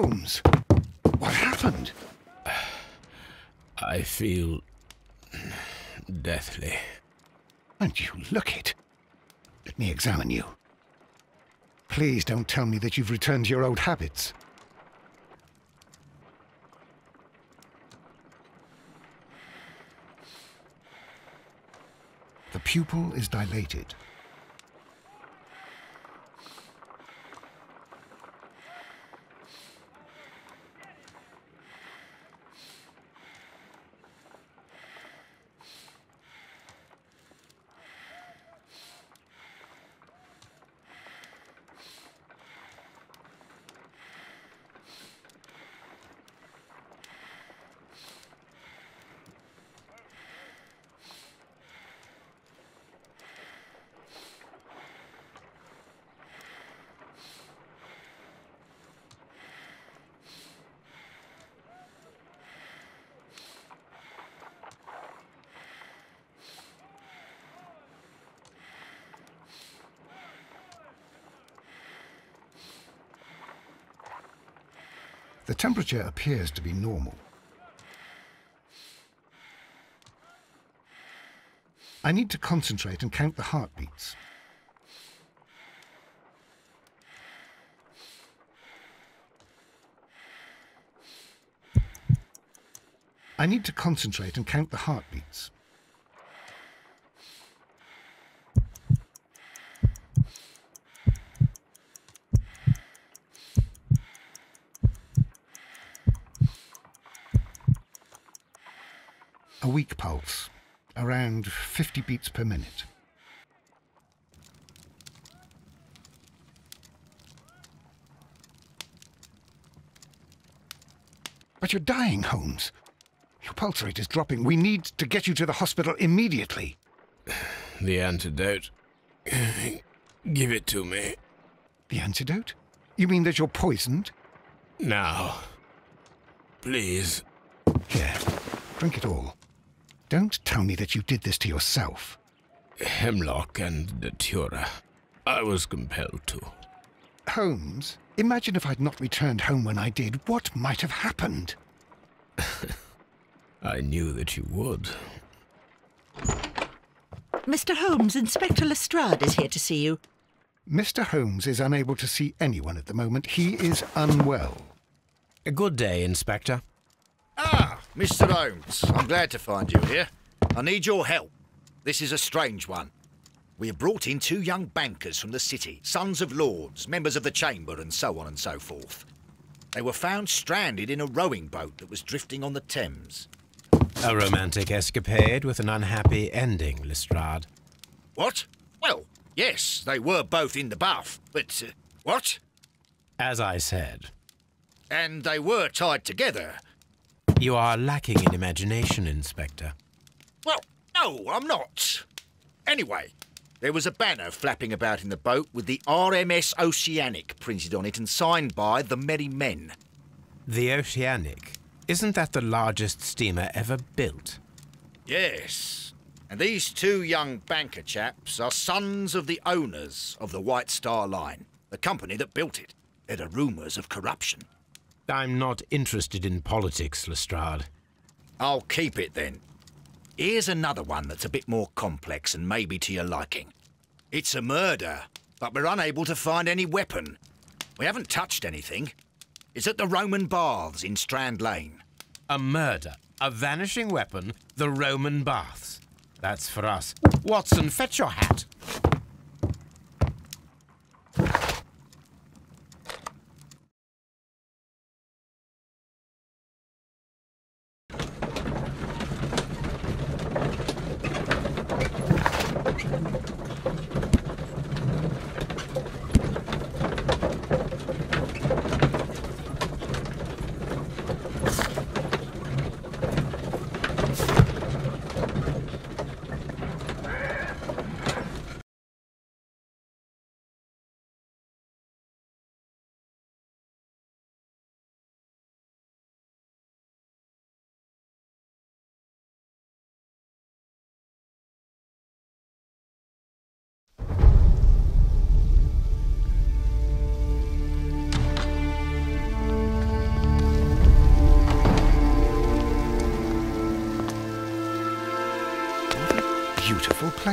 Holmes, what happened? I feel deathly. And you look it. Let me examine you. Please don't tell me that you've returned to your old habits. The pupil is dilated. The temperature appears to be normal. I need to concentrate and count the heartbeats. I need to concentrate and count the heartbeats. A weak pulse, around 50 beats per minute. But you're dying, Holmes. Your pulse rate is dropping. We need to get you to the hospital immediately. The antidote. Give it to me. The antidote? You mean that you're poisoned? Now. Please. Here, drink it all. Don't tell me that you did this to yourself. Hemlock and datura. I was compelled to. Holmes, imagine if I'd not returned home when I did. What might have happened? I knew that you would. Mr. Holmes, Inspector Lestrade is here to see you. Mr. Holmes is unable to see anyone at the moment. He is unwell. A good day, Inspector. Ah, Mr. Holmes, I'm glad to find you here. I need your help. This is a strange one. We have brought in 2 young bankers from the city, sons of lords, members of the chamber, and so on and so forth. They were found stranded in a rowing boat that was drifting on the Thames. A romantic escapade with an unhappy ending, Lestrade. What? Well, yes, they were both in the bath, but... what? As I said. And they were tied together. You are lacking in imagination, Inspector. Well, no, I'm not. Anyway, there was a banner flapping about in the boat with the RMS Oceanic printed on it and signed by the Merry Men. The Oceanic? Isn't that the largest steamer ever built? Yes. And these 2 young banker chaps are sons of the owners of the White Star Line, the company that built it. There are rumours of corruption. I'm not interested in politics, Lestrade. I'll keep it then. Here's another one that's a bit more complex and maybe to your liking. It's a murder, but we're unable to find any weapon. We haven't touched anything. It's at the Roman Baths in Strand Lane. A murder, a vanishing weapon, the Roman Baths. That's for us. Watson, fetch your hat.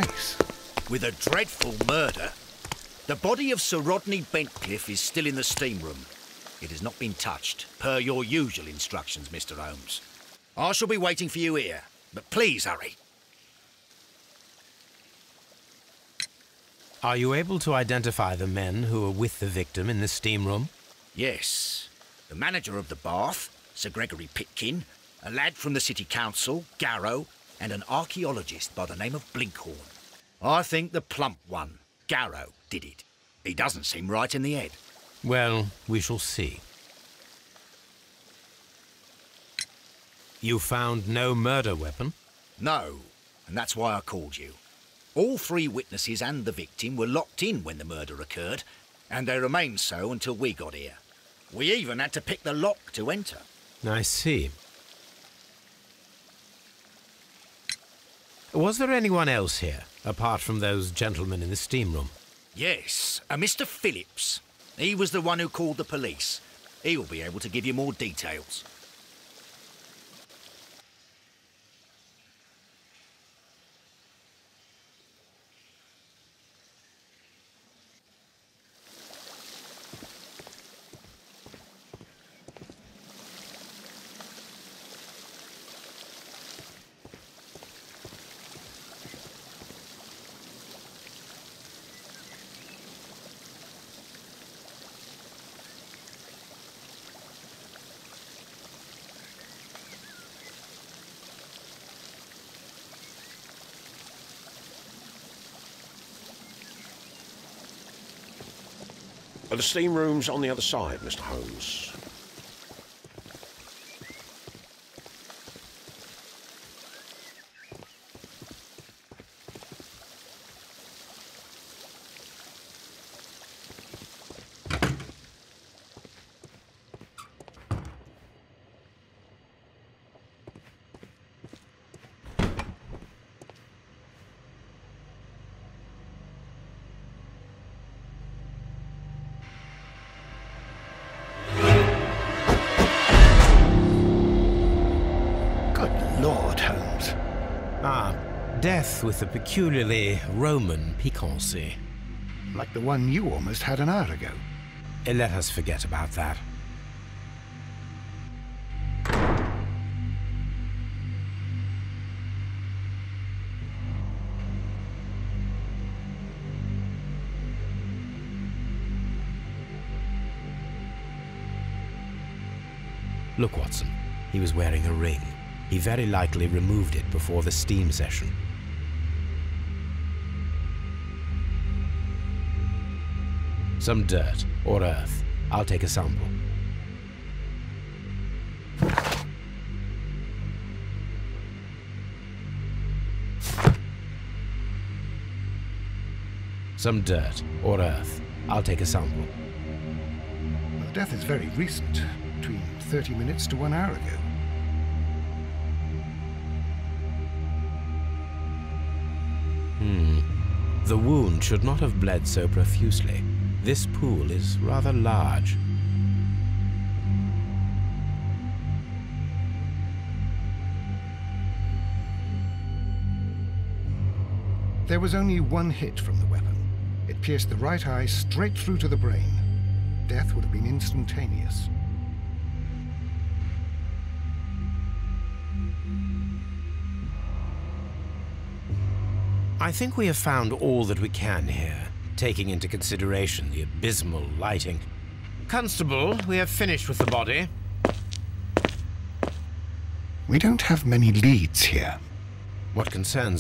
place? With a dreadful murder. The body of Sir Rodney Bentcliffe is still in the steam room. It has not been touched, per your usual instructions, Mr. Holmes. I shall be waiting for you here, but please hurry. Are you able to identify the men who were with the victim in the steam room? Yes. The manager of the bath, Sir Gregory Pitkin, a lad from the City Council, Garrow, and an archaeologist by the name of Blinkhorn. I think the plump one, Garrow, did it. He doesn't seem right in the head. Well, we shall see. You found no murder weapon? No, and that's why I called you. All three witnesses and the victim were locked in when the murder occurred, and they remained so until we got here. We even had to pick the lock to enter. I see. Was there anyone else here, apart from those gentlemen in the steam room? Yes, a Mr. Phillips. He was the one who called the police. He'll be able to give you more details. The steam room's on the other side, Mr. Holmes. Lord, Holmes. Ah, death with a peculiarly Roman piquancy. Like the one you almost had an hour ago. Let us forget about that. Look, Watson. He was wearing a ring. He very likely removed it before the steam session. Some dirt or earth. I'll take a sample. Some dirt or earth. I'll take a sample. The death is very recent, between 30 minutes to 1 hour ago. The wound should not have bled so profusely. This pool is rather large. There was only one hit from the weapon. It pierced the right eye straight through to the brain. Death would have been instantaneous. I think we have found all that we can here, taking into consideration the abysmal lighting. Constable, we have finished with the body. We don't have many leads here. What concerns